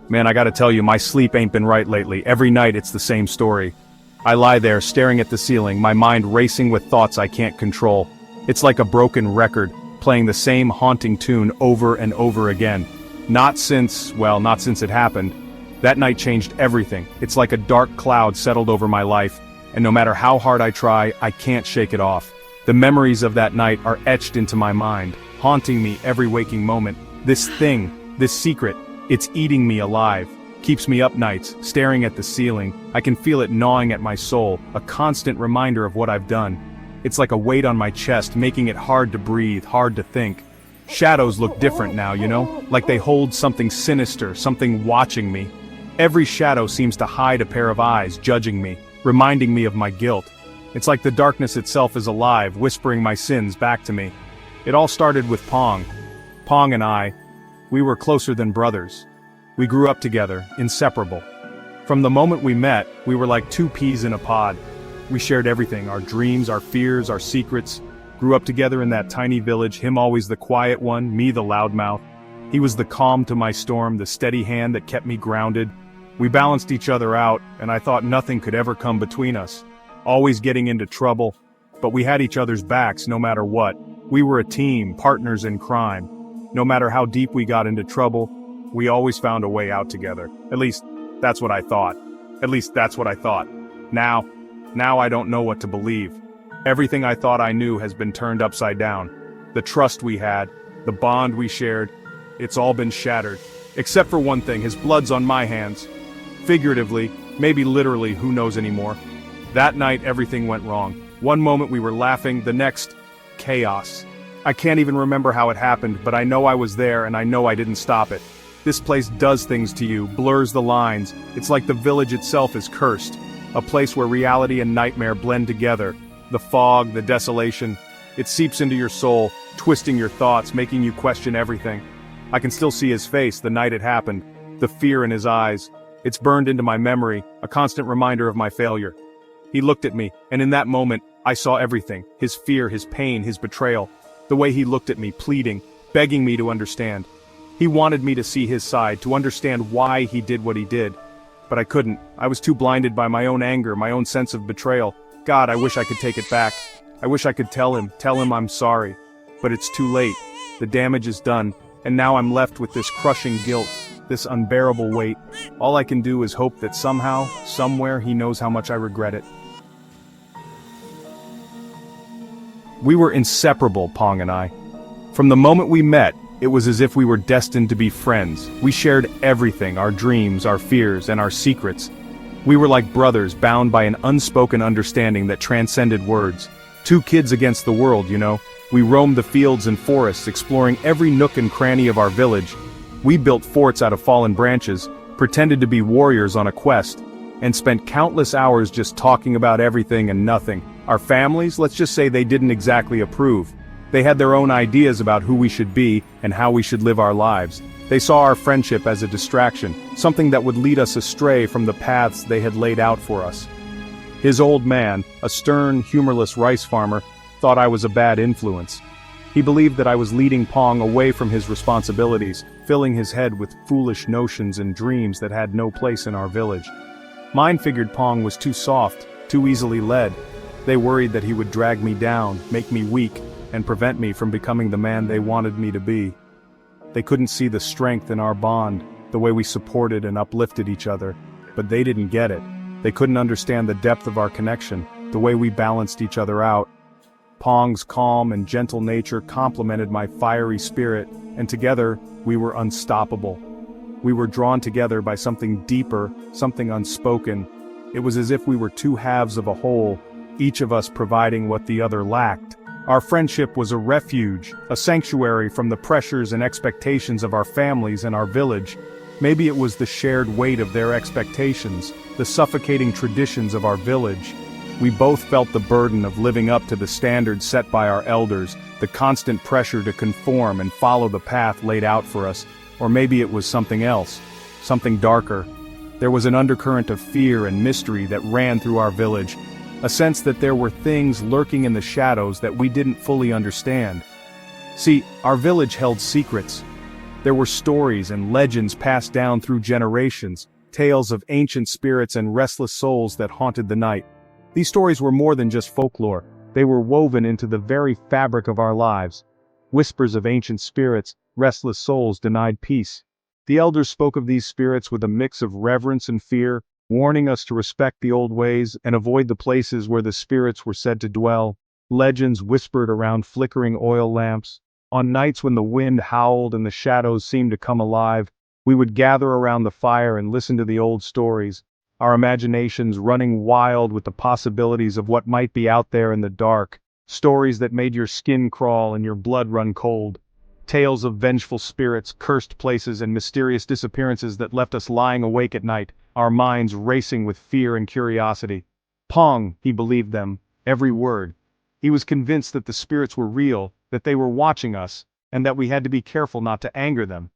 Man, I gotta tell you, my sleep ain't been right lately. Every night it's the same story. I lie there, staring at the ceiling, my mind racing with thoughts I can't control. It's like a broken record, playing the same haunting tune over and over again. Not since it happened. That night changed everything. It's like a dark cloud settled over my life, and no matter how hard I try, I can't shake it off. The memories of that night are etched into my mind, haunting me every waking moment. This thing, this secret, it's eating me alive. Keeps me up nights, staring at the ceiling. I can feel it gnawing at my soul, a constant reminder of what I've done. It's like a weight on my chest, making it hard to breathe, hard to think. Shadows look different now, you know? Like they hold something sinister, something watching me. Every shadow seems to hide a pair of eyes, judging me, reminding me of my guilt. It's like the darkness itself is alive, whispering my sins back to me. It all started with Pong. Pong and I, we were closer than brothers. We grew up together, inseparable. From the moment we met, we were like two peas in a pod. We shared everything, our dreams, our fears, our secrets. Grew up together in that tiny village, him always the quiet one, me the loudmouth. He was the calm to my storm, the steady hand that kept me grounded. We balanced each other out, and I thought nothing could ever come between us. Always getting into trouble, but we had each other's backs no matter what. We were a team, partners in crime. No matter how deep we got into trouble, we always found a way out together. At least, that's what I thought. Now I don't know what to believe. Everything I thought I knew has been turned upside down. The trust we had, the bond we shared, it's all been shattered. Except for one thing, his blood's on my hands. Figuratively, maybe literally, who knows anymore. That night everything went wrong. One moment we were laughing, the next, chaos. I can't even remember how it happened, but I know I was there and I know I didn't stop it. This place does things to you, blurs the lines. It's like the village itself is cursed. A place where reality and nightmare blend together. The fog, the desolation, it seeps into your soul, twisting your thoughts, making you question everything. I can still see his face the night it happened, the fear in his eyes. It's burned into my memory, a constant reminder of my failure. He looked at me, and in that moment, I saw everything. His fear, his pain, his betrayal. The way he looked at me, pleading, begging me to understand. He wanted me to see his side, to understand why he did what he did. But I couldn't. I was too blinded by my own anger, my own sense of betrayal. God, I wish I could take it back. I wish I could tell him I'm sorry. But it's too late. The damage is done, and now I'm left with this crushing guilt, this unbearable weight. All I can do is hope that somehow, somewhere, he knows how much I regret it. We were inseparable, Pong and I. From the moment we met, it was as if we were destined to be friends. We shared everything, our dreams, our fears, and our secrets. We were like brothers, bound by an unspoken understanding that transcended words. Two kids against the world, you know. We roamed the fields and forests, exploring every nook and cranny of our village. We built forts out of fallen branches, pretended to be warriors on a quest, and spent countless hours just talking about everything and nothing. Our families, let's just say they didn't exactly approve. They had their own ideas about who we should be and how we should live our lives. They saw our friendship as a distraction, something that would lead us astray from the paths they had laid out for us. His old man, a stern, humorless rice farmer, thought I was a bad influence. He believed that I was leading Pong away from his responsibilities, filling his head with foolish notions and dreams that had no place in our village. Mine figured Pong was too soft, too easily led. They worried that he would drag me down, make me weak, and prevent me from becoming the man they wanted me to be. They couldn't see the strength in our bond, the way we supported and uplifted each other, but they didn't get it. They couldn't understand the depth of our connection, the way we balanced each other out. Pong's calm and gentle nature complemented my fiery spirit, and together, we were unstoppable. We were drawn together by something deeper, something unspoken. It was as if we were two halves of a whole, each of us providing what the other lacked. Our friendship was a refuge, a sanctuary from the pressures and expectations of our families and our village. Maybe it was the shared weight of their expectations, the suffocating traditions of our village. We both felt the burden of living up to the standards set by our elders, the constant pressure to conform and follow the path laid out for us. Or maybe it was something else, something darker. There was an undercurrent of fear and mystery that ran through our village, a sense that there were things lurking in the shadows that we didn't fully understand. See, our village held secrets. There were stories and legends passed down through generations, tales of ancient spirits and restless souls that haunted the night. These stories were more than just folklore, they were woven into the very fabric of our lives. Whispers of ancient spirits, restless souls denied peace. The elders spoke of these spirits with a mix of reverence and fear, warning us to respect the old ways and avoid the places where the spirits were said to dwell. Legends whispered around flickering oil lamps. On nights when the wind howled and the shadows seemed to come alive, we would gather around the fire and listen to the old stories, our imaginations running wild with the possibilities of what might be out there in the dark, stories that made your skin crawl and your blood run cold. Tales of vengeful spirits, cursed places, and mysterious disappearances that left us lying awake at night, our minds racing with fear and curiosity. Pong, he believed them, every word. He was convinced that the spirits were real, that they were watching us, and that we had to be careful not to anger them.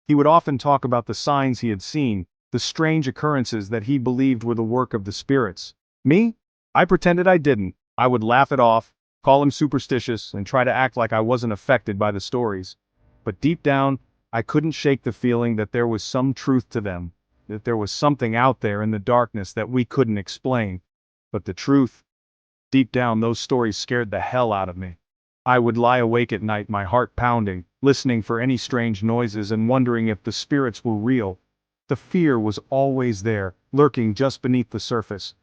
He would often talk about the signs he had seen, the strange occurrences that he believed were the work of the spirits. Me? I pretended I didn't. I would laugh it off, call him superstitious, and try to act like I wasn't affected by the stories. But deep down, I couldn't shake the feeling that there was some truth to them, that there was something out there in the darkness that we couldn't explain. But the truth, deep down, those stories scared the hell out of me. I would lie awake at night, my heart pounding, listening for any strange noises and wondering if the spirits were real. The fear was always there, lurking just beneath the surface.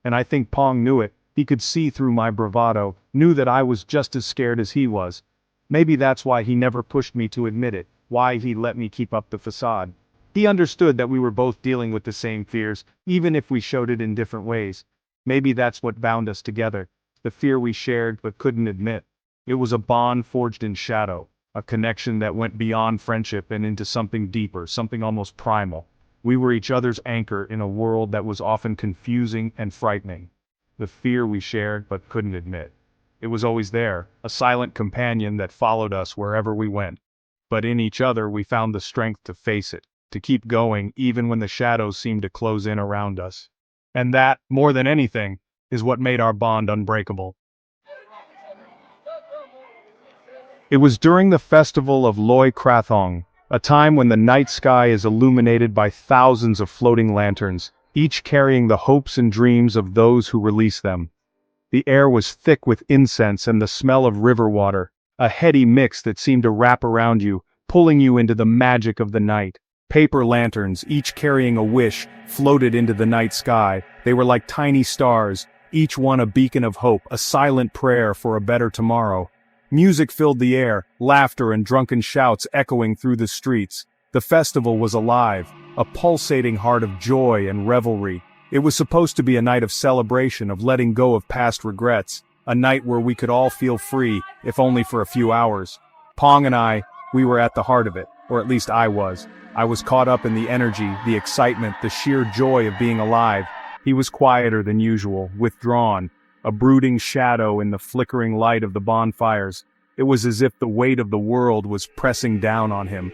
And I think Pong knew it. He could see through my bravado, knew that I was just as scared as he was. Maybe that's why he never pushed me to admit it, why he let me keep up the facade. He understood that we were both dealing with the same fears, even if we showed it in different ways. Maybe that's what bound us together, the fear we shared but couldn't admit. It was a bond forged in shadow, a connection that went beyond friendship and into something deeper, something almost primal. We were each other's anchor in a world that was often confusing and frightening. The fear we shared but couldn't admit. It was always there, a silent companion that followed us wherever we went. But in each other we found the strength to face it, to keep going even when the shadows seemed to close in around us. And that, more than anything, is what made our bond unbreakable. It was during the festival of Loy Krathong, a time when the night sky is illuminated by thousands of floating lanterns, each carrying the hopes and dreams of those who release them. The air was thick with incense and the smell of river water, a heady mix that seemed to wrap around you, pulling you into the magic of the night. Paper lanterns, each carrying a wish, floated into the night sky. They were like tiny stars, each one a beacon of hope, a silent prayer for a better tomorrow. Music filled the air, laughter and drunken shouts echoing through the streets. The festival was alive, a pulsating heart of joy and revelry. It was supposed to be a night of celebration, of letting go of past regrets, a night where we could all feel free, if only for a few hours. Pong and I, we were at the heart of it, or at least I was. I was caught up in the energy, the excitement, the sheer joy of being alive. He was quieter than usual, withdrawn, a brooding shadow in the flickering light of the bonfires. It was as if the weight of the world was pressing down on him.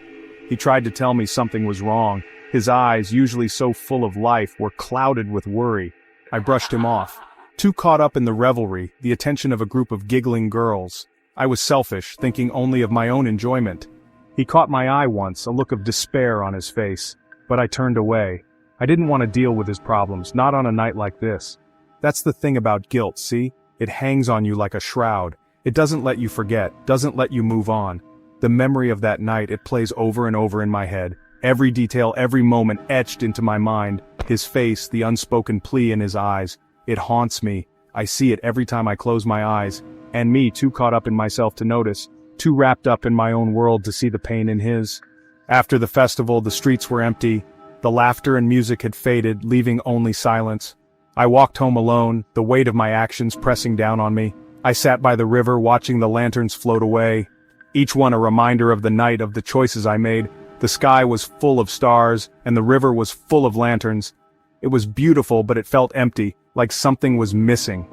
He tried to tell me something was wrong. His eyes, usually so full of life, were clouded with worry. I brushed him off. Too caught up in the revelry, the attention of a group of giggling girls. I was selfish, thinking only of my own enjoyment. He caught my eye once, a look of despair on his face. But I turned away. I didn't want to deal with his problems, not on a night like this. That's the thing about guilt, see? It hangs on you like a shroud. It doesn't let you forget, doesn't let you move on. The memory of that night, it plays over and over in my head. Every detail, every moment etched into my mind. His face, the unspoken plea in his eyes. It haunts me. I see it every time I close my eyes. And me, too caught up in myself to notice, too wrapped up in my own world to see the pain in his. After the festival, the streets were empty. The laughter and music had faded, leaving only silence. I walked home alone, the weight of my actions pressing down on me. I sat by the river watching the lanterns float away. Each one a reminder of the night, of the choices I made. The sky was full of stars, and the river was full of lanterns. It was beautiful, but it felt empty, like something was missing.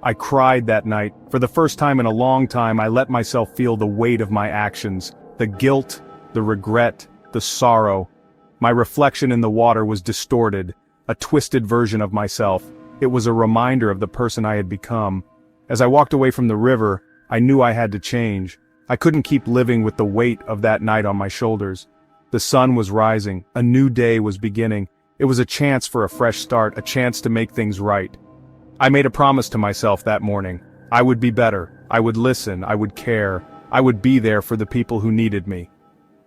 I cried that night. For the first time in a long time, I let myself feel the weight of my actions. The guilt, the regret, the sorrow. My reflection in the water was distorted, a twisted version of myself. It was a reminder of the person I had become. As I walked away from the river, I knew I had to change. I couldn't keep living with the weight of that night on my shoulders. The sun was rising, a new day was beginning. It was a chance for a fresh start, a chance to make things right. I made a promise to myself that morning. I would be better, I would listen, I would care, I would be there for the people who needed me.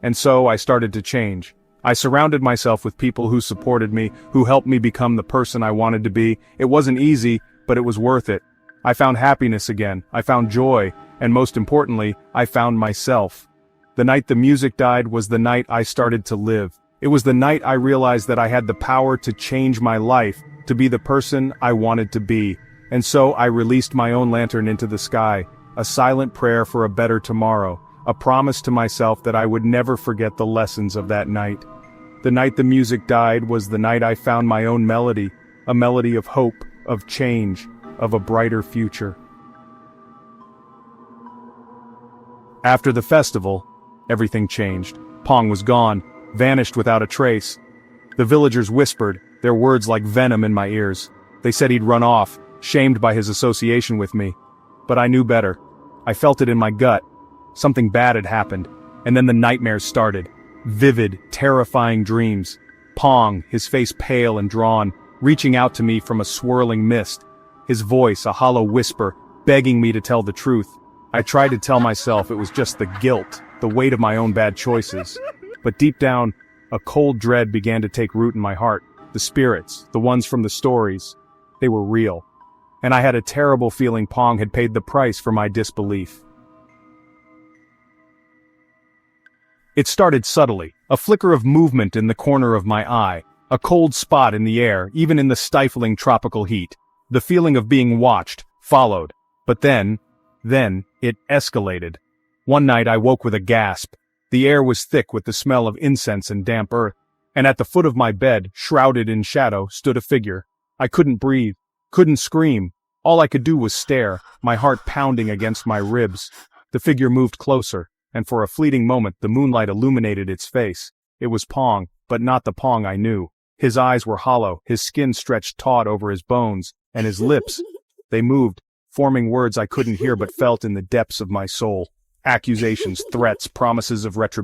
And so I started to change. I surrounded myself with people who supported me, who helped me become the person I wanted to be. It wasn't easy, but it was worth it. I found happiness again, I found joy, and most importantly, I found myself. The night the music died was the night I started to live. It was the night I realized that I had the power to change my life, to be the person I wanted to be. And so I released my own lantern into the sky, a silent prayer for a better tomorrow, a promise to myself that I would never forget the lessons of that night. The night the music died was the night I found my own melody, a melody of hope, of change, of a brighter future. After the festival, everything changed. Pong was gone, vanished without a trace. The villagers whispered, their words like venom in my ears. They said he'd run off, shamed by his association with me. But I knew better. I felt it in my gut. Something bad had happened, and then the nightmares started. Vivid, terrifying dreams. Pong, his face pale and drawn, reaching out to me from a swirling mist. His voice, a hollow whisper, begging me to tell the truth. I tried to tell myself it was just the guilt, the weight of my own bad choices. But deep down, a cold dread began to take root in my heart. The spirits, the ones from the stories, they were real. And I had a terrible feeling Pong had paid the price for my disbelief. It started subtly, a flicker of movement in the corner of my eye, a cold spot in the air, even in the stifling tropical heat. The feeling of being watched, followed. But then, it escalated. One night I woke with a gasp. The air was thick with the smell of incense and damp earth, and at the foot of my bed, shrouded in shadow, stood a figure. I couldn't breathe, couldn't scream. All I could do was stare, my heart pounding against my ribs. The figure moved closer, and for a fleeting moment the moonlight illuminated its face. It was Pong, but not the Pong I knew. His eyes were hollow, his skin stretched taut over his bones, and his lips, they moved, forming words I couldn't hear but felt in the depths of my soul. Accusations, threats, promises of retribution.